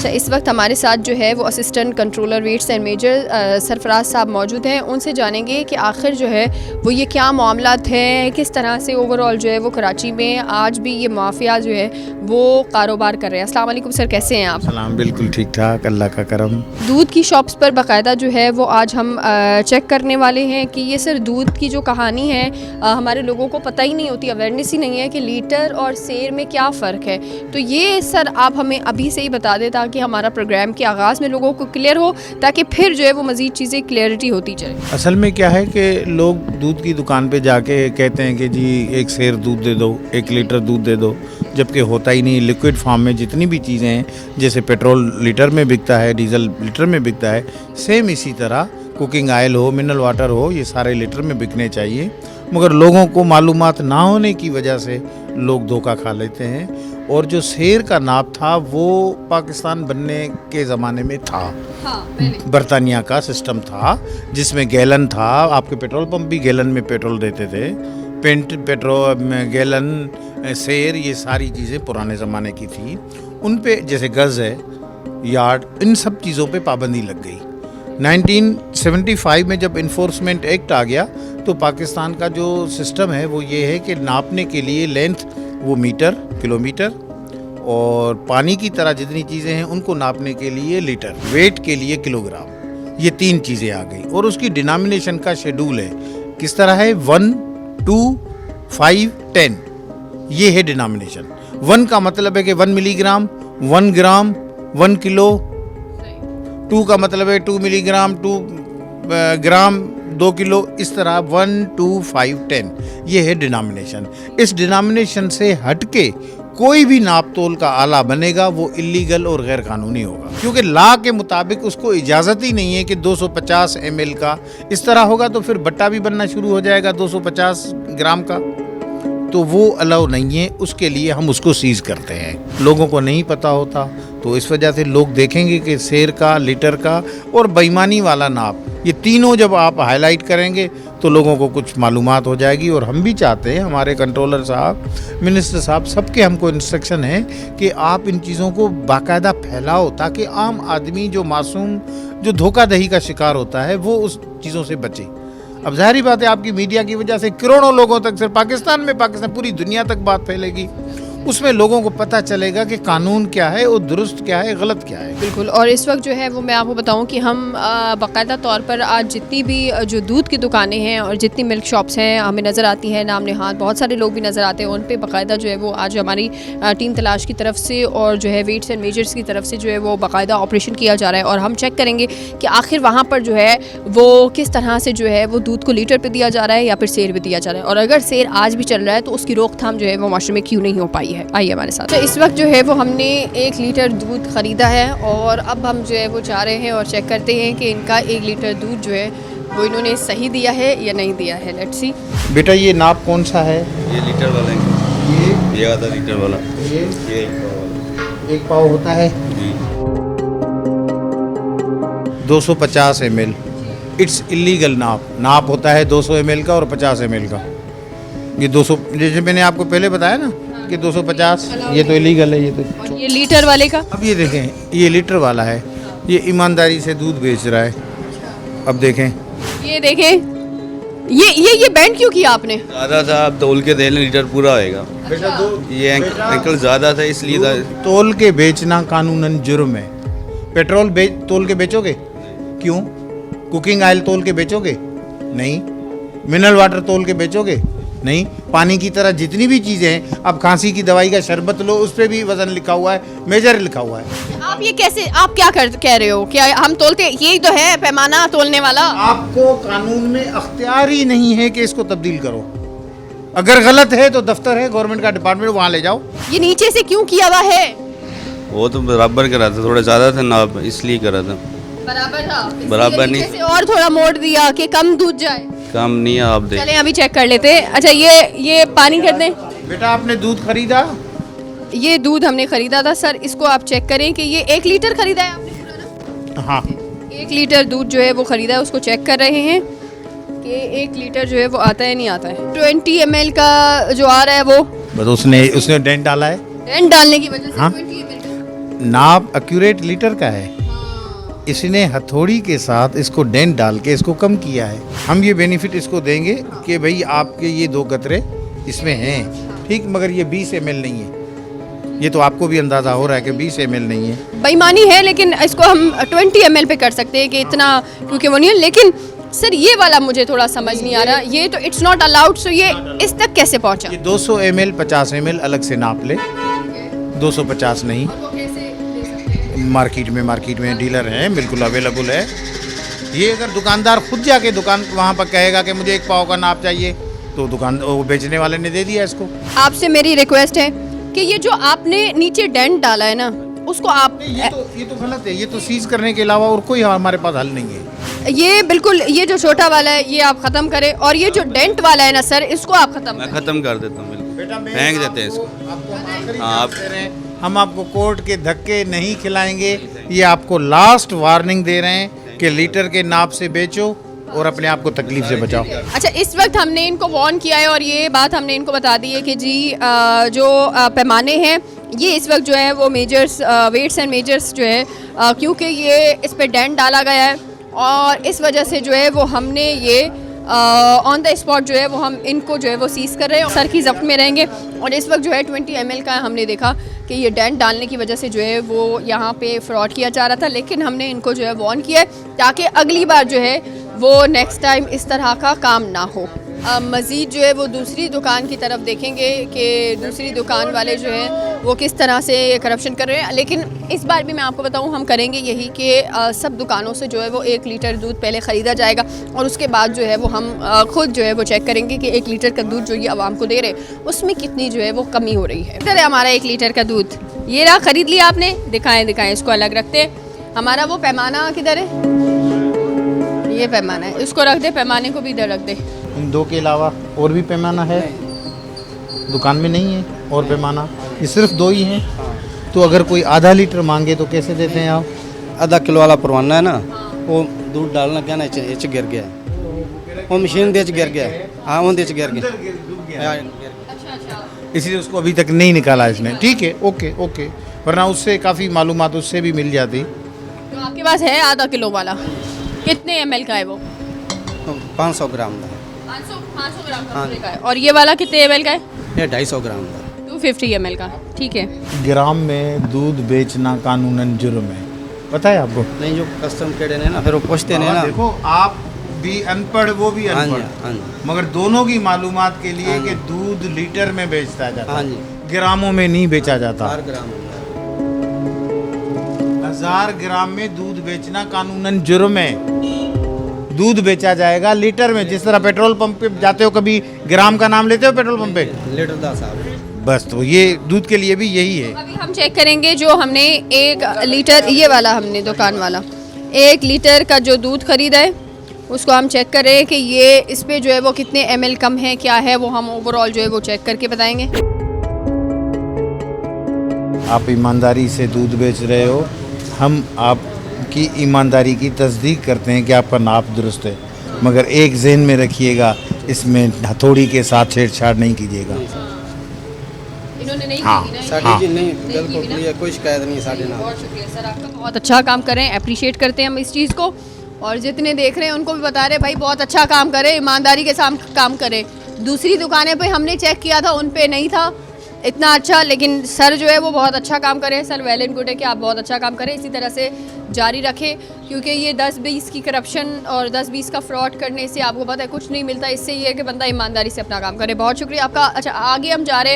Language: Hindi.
अच्छा, इस वक्त हमारे साथ जो है वो assistant controller weights and major Sarfaraz साहब मौजूद हैं। उनसे जानेंगे कि आखिर जो है वो ये क्या मामलात हैं, किस तरह से ओवरऑल जो है वो कराची में आज भी ये माफिया जो है वो कारोबार कर रहे हैं। अस्सलाम वालेकुम सर, कैसे हैं आप? सलाम, बिल्कुल ठीक ठाक, अल्लाह का करम। दूध की शॉप्स पर बाकायदा जो है वो आज हम चेक करने वाले हैं कि ये सर दूध की जो कहानी है हमारे लोगों को पता ही नहीं होती, अवेयरनेस ही नहीं है कि लीटर और सेर में क्या फ़र्क है। तो ये सर आप हमें अभी से ही बता दें ताकि हमारा प्रोग्राम के आगाज़ में लोगों को क्लियर हो, ताकि फिर जो है वो मज़ीद चीज़ें क्लियरिटी होती चले। असल में क्या है कि लोग दूध की दुकान पे जाके कहते हैं कि जी 1 सेर दूध दे दो, 1 लीटर दूध दे दो, जबकि होता ही नहीं। लिक्विड फॉर्म में जितनी भी चीज़ें हैं, जैसे पेट्रोल लीटर में बिकता है, डीजल लीटर में बिकता है, सेम इसी तरह कुकिंग ऑयल हो, मिनरल वाटर हो, ये सारे लीटर में बिकने चाहिए। मगर लोगों को मालूमात ना होने की वजह से लोग धोखा खा लेते हैं। और जो सेर का नाप था वो पाकिस्तान बनने के ज़माने में था। बरतानिया का सिस्टम था जिसमें गैलन था। आपके पेट्रोल पंप भी गैलन में पेट्रोल देते थे। पेंट, पेट्रोल, गैलन, सेर, ये सारी चीज़ें पुराने ज़माने की थी। उन पे जैसे गज़ है, यार्ड, इन सब चीज़ों पे पाबंदी लग गई। 1975 में जब इन्फोर्समेंट एक्ट आ गया तो पाकिस्तान का जो सिस्टम है वो ये है कि नापने के लिए लेंथ वो मीटर, किलोमीटर, और पानी की तरह जितनी चीज़ें हैं उनको नापने के लिए लीटर, वेट के लिए किलोग्राम। ये 3 चीज़ें आ गई और उसकी डिनोमिनेशन का शेड्यूल है। किस तरह है? 1, 2, 5, 10, ये है डिनोमिनेशन। 1 का मतलब है कि 1 मिलीग्राम, 1 ग्राम, 1 किलो। 2 का मतलब है 2 मिलीग्राम, 2 ग्राम, 2 किलो। इस तरह 1, 2, 5, 10, ये है डिनोमिनेशन। इस डिनोमिनेशन से हटके कोई भी नाप तोल का आला बनेगा वो इलीगल और गैर कानूनी होगा, क्योंकि लॉ के मुताबिक उसको इजाज़त ही नहीं है कि 250 ml का। इस तरह होगा तो फिर बट्टा भी बनना शुरू हो जाएगा 250 ग्राम का, तो वो अलाउ नहीं है। उसके लिए हम उसको सीज करते हैं। लोगों को नहीं पता होता तो इस वजह से लोग देखेंगे कि सेर का, लीटर का और बेईमानी वाला नाप, ये तीनों जब आप हाईलाइट करेंगे तो लोगों को कुछ मालूमात हो जाएगी। और हम भी चाहते हैं, हमारे कंट्रोलर साहब, मिनिस्टर साहब, सबके हमको इंस्ट्रक्शन है कि आप इन चीज़ों को बाकायदा फैलाओ ताकि आम आदमी जो मासूम, जो धोखाधड़ी का शिकार होता है, वो उस चीज़ों से बचे। अब जाहिर बात है आपकी मीडिया की वजह से करोड़ों लोगों तक, सिर्फ पाकिस्तान में, पाकिस्तान पूरी दुनिया तक बात फैलेगी। उसमें लोगों को पता चलेगा कि कानून क्या है और दुरुस्त क्या है, गलत क्या है। बिल्कुल। और इस वक्त जो है वो मैं आपको बताऊं कि हम बाकायदा तौर पर आज जितनी भी जो दूध की दुकानें हैं और जितनी मिल्क शॉप्स हैं हमें नज़र आती हैं, नाम नहाद बहुत सारे लोग भी नज़र आते हैं, उन पे बाकायदा जो है वो आज हमारी टीम तलाश की तरफ से और जो है वेट्स एंड मेजर्स की तरफ से जो है वो बाकायदा ऑपरेशन किया जा रहा है। और हम चेक करेंगे कि आखिर वहाँ पर जो है वो किस तरह से जो है वो दूध को लीटर पर दिया जा रहा है या फिर सेर पर दिया जा रहा है, और अगर सेर आज भी चल रहा है तो उसकी रोकथाम जो है वो माशरे में क्यों नहीं हो पाई है। आइए हमारे साथ। तो इस वक्त जो है वो हमने 1 लीटर दूध ख़रीदा है और अब हम जो है वो जा रहे हैं और चेक करते हैं कि इनका 1 लीटर दूध जो है वो इन्होंने सही दिया है या नहीं दिया है। Let's see. बेटा ये नाप कौन सा है? ये लीटर वाला है। ये आधा लीटर वाला। ये 1 पाव होता है 250 ml। इट्स इलीगल नाप होता है 200 ml का और 50 ml का। ये 200, जैसे मैंने आपको पहले बताया ना कि 250, ये तो इलीगल है। ये तो ये लीटर वाले का, अब ये देखें, ये लीटर वाला है, ये ईमानदारी से दूध बेच रहा है। अब देखें, ये देखें, ये बैंड क्यों किया आपने? ज़्यादा था, अब तोल के दे लें, लीटर पूरा होएगा। ये अंकल ज़्यादा था इसलिए तोल के बेचना कानूनन जुर्म है। पेट्रोल तोल के बेचोगे? क्यों? कुकिंग ऑयल तोल के बेचोगे? नहीं। मिनरल वाटर तोल के बेचोगे? नहीं। पानी की तरह जितनी भी चीज़ें हैं, अब खांसी की दवाई का शरबत लो, उस पर भी वजन लिखा हुआ है, मेजर लिखा हुआ है। आप ये कैसे, आप क्या कह रहे हो? क्या हम तोलते, यही तो है पैमाना तोलने वाला। आपको कानून में अख्तियार ही नहीं है कि इसको तब्दील करो। अगर गलत है तो दफ्तर है गवर्नमेंट का डिपार्टमेंट, वहाँ ले जाओ। ये नीचे से क्यों किया हुआ है? वो तो बराबर करा था, थोड़ा ज़्यादा था ना, इसलिए करा था। बराबर था, बराबर नहीं, से और थोड़ा मोड़ दिया कि कम दूध जाए। कम नहीं है, आप देख। चलें अभी चेक कर लेते हैं। अच्छा, ये पानी कर दें। बेटा आपने दूध खरीदा? ये दूध हमने खरीदा था सर, इसको आप चेक करें कि ये 1 लीटर खरीदा है आपने पूरा ना? हाँ, 1 लीटर दूध जो है वो खरीदा है, उसको चेक कर रहे हैं कि 1 लीटर जो है वो आता है नहीं आता है। 20 ml का जो आ रहा है वो बस उसने डेंट डाला है। डेंट डालने की वजह से हाँ? 20 ml का नाप एक्यूरेट लीटर का है, इसने हथौड़ी के साथ इसको डेंट डाल के इसको कम किया है। हम ये बेनिफिट इसको देंगे कि भाई आपके ये 2 कतरे इसमें हैं, ठीक, मगर ये 20 ml नहीं है। ये तो आपको भी अंदाज़ा हो रहा है कि 20 ml नहीं है। बेईमानी है, लेकिन इसको हम 20 ml पे कर सकते हैं कि इतना, क्योंकि वो नहीं है। लेकिन सर ये वाला मुझे थोड़ा समझ नहीं आ रहा, ये तो इट्स नॉट अलाउड, सो ये इस तक कैसे पहुंचा? ये 200 ml 50 ml अलग से नाप ले, 250 नहीं। मार्केट में डीलर हैं, बिल्कुल अवेलेबल है। ये अगर दुकानदार खुद जाके दुकान वहाँ पर कहेगा कि मुझे 1 पाव का नाप चाहिए, तो दुकान वो बेचने वाले ने दे दिया इसको। आपसे मेरी रिक्वेस्ट है कि ये जो आपने नीचे डेंट डाला है ना, उसको आप ये तो गलत है, ये तो सीज करने के अलावा और कोई हमारे पास हल नहीं है। ये बिल्कुल, ये जो छोटा वाला है ये आप खत्म करें, और ये जो डेंट वाला है ना सर, इसको आप खत्म मैं करें। ख़त्म कर देता हूँ, बिल्कुल फेंक देते हैं इसको। हाँ, आप हम आपको कोर्ट के धक्के नहीं खिलाएंगे, ये आपको लास्ट वार्निंग दे रहे हैं कि लीटर के नाप से बेचो और अपने आप को तकलीफ से बचाओ। अच्छा, इस वक्त हमने इनको वार्न किया है और ये बात हमने इनको बता दी है कि जी जो पैमाने हैं ये इस वक्त जो है वो मेजर्स, वेट्स एंड मेजर्स जो है, क्योंकि ये इस पे डेंट डाला गया है और इस वजह से जो है वो हमने ये ऑन द स्पॉट जो है वो हम इनको जो है वो सीज कर रहे हैं, सर की जब्त में रहेंगे। और इस वक्त जो है 20 ml का हमने देखा कि ये डेंट डालने की वजह से जो है वो यहाँ पे फ्रॉड किया जा रहा था, लेकिन हमने इनको जो है वार्न किया है ताकि अगली बार जो है वो नेक्स्ट टाइम इस तरह का काम ना हो। मज़ीद जो है वो दूसरी दुकान की तरफ देखेंगे कि दूसरी दुकान वाले जो हैं वो किस तरह से करप्शन कर रहे हैं। लेकिन इस बार भी मैं आपको बताऊं, हम करेंगे यही कि सब दुकानों से जो है वो 1 लीटर दूध पहले ख़रीदा जाएगा और उसके बाद जो है वो हम खुद जो है वो चेक करेंगे कि 1 लीटर का दूध जो ये आवाम को दे रहे हैं उसमें कितनी जो है वो कमी हो रही है। इधर है हमारा 1 लीटर का दूध, ये रहा, ख़रीद लिया आपने, दिखाएँ इसको अलग रखते हैं। हमारा वो पैमाना किधर है? ये पैमाना है, इसको रख दे, पैमाने को भी इधर रख दे। इन 2 के अलावा और भी पैमाना है? दुकान में नहीं है और पैमाना, ये सिर्फ 2 ही हैं। तो अगर कोई आधा लीटर मांगे तो कैसे देते हैं आप? आधा किलो वाला परवाना है ना, वो दूध डालना क्या ना इच गिर गया, वो मशीन दे गिर गया। हाँ, वो दे गिर गया, इसलिए उसको अभी तक नहीं निकाला इसने। ठीक है, ओके ओके, वरना उससे काफ़ी मालूमात उससे भी मिल जाती। तो आपके पास है आधा किलो वाला, कितने ml का है वो? 500 ग्राम का 500 ग्राम का है। और ये वाला कितने ml का है? ये 250 ग्राम का 250 ml का। ठीक है। ग्राम में दूध बेचना कानूनन जुर्म है, पता है आपको? नहीं, जो कस्टम केड़े ने ना, फिर वो पूछते ने ना। देखो, आप भी अनपढ़, वो भी हाँ जी, अनपढ़, हाँ जी, मगर दोनों की मालूमात के लिए हाँ जी। कि दूध लीटर में बेचता जाता हाँ है, जी, ग्रामों में नहीं बेचा जाता। 4 ग्राम होता 1000 ग्राम में दूध बेचना कानूनन जुर्म है। दूध बेचा जाएगा लीटर में, जिस तरह पेट्रोल पंप पे जाते हो कभी ग्राम का नाम लेते हो पेट्रोल पंप पे? है। लीटर 10 साहब, बस, तो ये दूध के लिए भी यही है। अभी हम चेक करेंगे जो हमने 1 लीटर, ये वाला हमने दुकान वाला 1 लीटर का जो दूध खरीदा है उसको हम चेक कर रहे हैं कि ये इस पे जो है वो कितने ml कम है, क्या है, वो हम ओवरऑल जो है वो चेक करके बताएंगे। आप ईमानदारी से दूध बेच रहे हो, हम आपकी ईमानदारी की तस्दीक करते हैं कि आपका नाप दुरुस्त है, मगर एक ज़हन में रखिएगा, इसमें हथौड़ी के साथ छेड़छाड़ नहीं कीजिएगा। इन्होंने नहीं हाँ, की ना? साड़ी जी नहीं, बिल्कुल क्लियर, कोई शिकायत नहीं साढ़े ना। बहुत शुक्रिया सर आपका, बहुत अच्छा काम कर रहे हैं, अप्रिशिएट करते हैं हम इस चीज़ को। और जितने देख रहे हैं उनको भी बता रहे हैं भाई बहुत अच्छा काम करें, ईमानदारी के साथ काम करें। दूसरी दुकानें पे हमने चेक किया था, उन पे नहीं था इतना अच्छा, लेकिन सर जो है वो बहुत अच्छा काम करें। सर वेल एंड गुड है कि आप बहुत अच्छा काम करें, इसी तरह से जारी रखें, क्योंकि ये 10-20 की करप्शन और 10-20 का फ्रॉड करने से आपको पता है कुछ नहीं मिलता। इससे ये है कि बंदा ईमानदारी से अपना काम करे। बहुत शुक्रिया आपका। अच्छा, आगे हम जा रहे हैं।